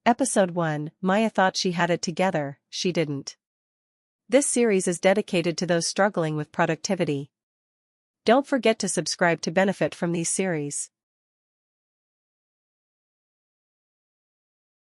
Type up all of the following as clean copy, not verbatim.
Episode 1, Maya thought she had it together, she didn't. This series is dedicated to those struggling with productivity. Don't forget to subscribe to benefit from these series.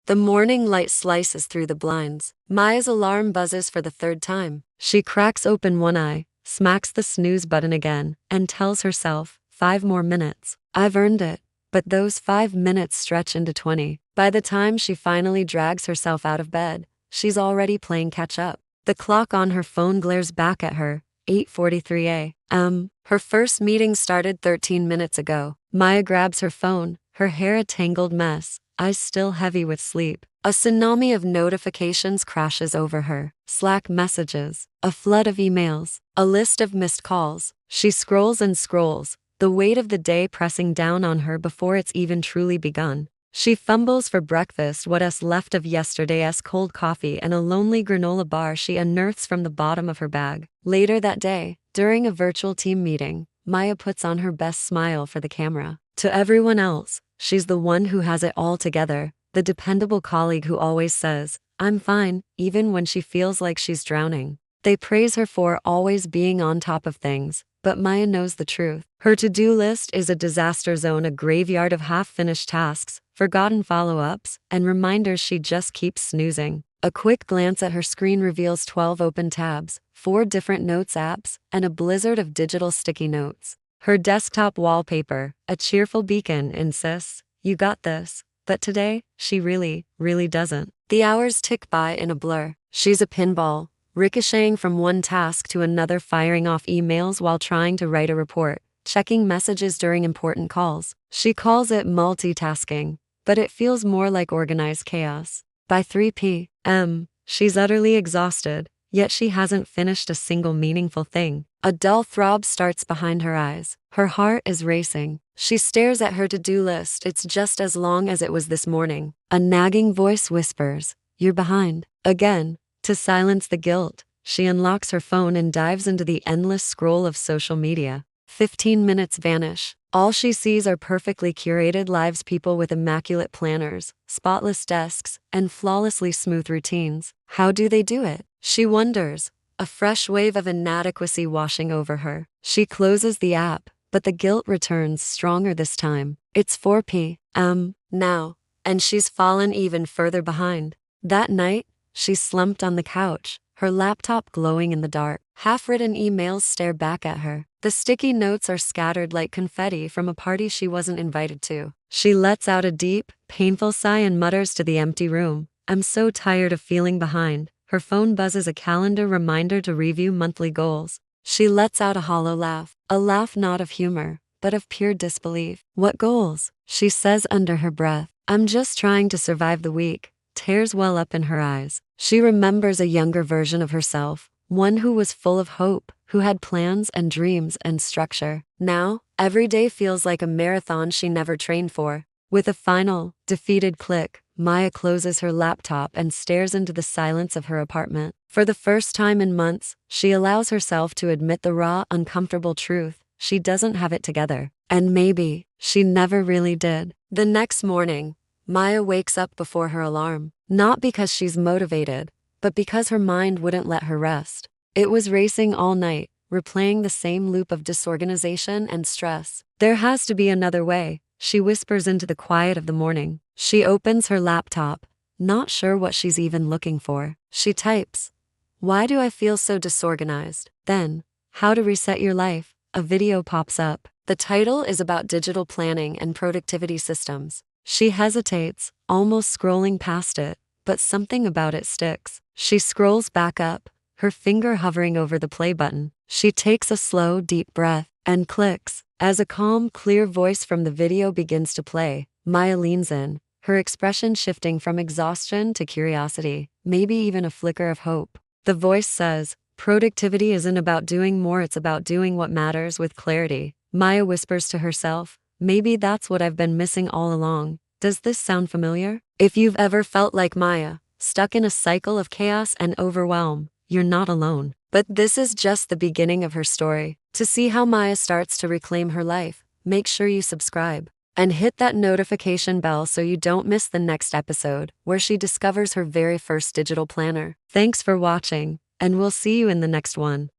The morning light slices through the blinds. Maya's alarm buzzes for the third time. She cracks open one eye, smacks the snooze button again, and tells herself, 5 more minutes. I've earned it. But those 5 minutes stretch into 20. By the time she finally drags herself out of bed, she's already playing catch-up. The clock on her phone glares back at her, 8:43 a.m. Her first meeting started 13 minutes ago. Maya grabs her phone, her hair a tangled mess, eyes still heavy with sleep. A tsunami of notifications crashes over her. Slack messages, a flood of emails, a list of missed calls. She scrolls and scrolls, the weight of the day pressing down on her before it's even truly begun. She fumbles for breakfast, what's left of yesterday's cold coffee and a lonely granola bar she unearths from the bottom of her bag. Later that day, during a virtual team meeting, Maya puts on her best smile for the camera. To everyone else, she's the one who has it all together, the dependable colleague who always says, "I'm fine," even when she feels like she's drowning. They praise her for always being on top of things, but Maya knows the truth. Her to-do list is a disaster zone, a graveyard of half-finished tasks, forgotten follow-ups, and reminders she just keeps snoozing. A quick glance at her screen reveals 12 open tabs, 4 different notes apps, and a blizzard of digital sticky notes. Her desktop wallpaper, a cheerful beacon, insists, "You got this." But today, she really doesn't. The hours tick by in a blur. She's a pinball, ricocheting from one task to another, firing off emails while trying to write a report, checking messages during important calls. She calls it multitasking, but it feels more like organized chaos. By 3 p.m., she's utterly exhausted, yet she hasn't finished a single meaningful thing. A dull throb starts behind her eyes. Her heart is racing. She stares at her to-do list. It's just as long as it was this morning. A nagging voice whispers, "You're behind." Again. To silence the guilt, she unlocks her phone and dives into the endless scroll of social media. 15 minutes vanish. All she sees are perfectly curated lives, people with immaculate planners, spotless desks, and flawlessly smooth routines. How do they do it? She wonders, a fresh wave of inadequacy washing over her. She closes the app, but the guilt returns stronger this time. It's 4 p.m. now, and she's fallen even further behind. That night, she's slumped on the couch, her laptop glowing in the dark. Half-written emails stare back at her. The sticky notes are scattered like confetti from a party she wasn't invited to. She lets out a deep, painful sigh and mutters to the empty room, "I'm so tired of feeling behind." Her phone buzzes, a calendar reminder to review monthly goals. She lets out a hollow laugh, a laugh not of humor, but of pure disbelief. "What goals?" she says under her breath. "I'm just trying to survive the week." Tears well up in her eyes. She remembers a younger version of herself, one who was full of hope, who had plans and dreams and structure. Now, every day feels like a marathon she never trained for. With a final, defeated click, Maya closes her laptop and stares into the silence of her apartment. For the first time in months, she allows herself to admit the raw, uncomfortable truth: she doesn't have it together. And maybe, she never really did. The next morning, Maya wakes up before her alarm, not because she's motivated, but because her mind wouldn't let her rest. It was racing all night, replaying the same loop of disorganization and stress. There has to be another way, she whispers into the quiet of the morning. She opens her laptop, not sure what she's even looking for. She types, "Why do I feel so disorganized?" Then, "How to reset your life." A video pops up. The title is about digital planning and productivity systems. She hesitates, almost scrolling past it, but something about it sticks. She scrolls back up, her finger hovering over the play button. She takes a slow, deep breath and clicks. As a calm, clear voice from the video begins to play, Maya leans in, her expression shifting from exhaustion to curiosity, maybe even a flicker of hope. The voice says, "Productivity isn't about doing more, it's about doing what matters with clarity." Maya whispers to herself, "Maybe that's what I've been missing all along." Does this sound familiar? If you've ever felt like Maya, stuck in a cycle of chaos and overwhelm, you're not alone. But this is just the beginning of her story. To see how Maya starts to reclaim her life, make sure you subscribe. And hit that notification bell so you don't miss the next episode, where she discovers her very first digital planner. Thanks for watching, and we'll see you in the next one.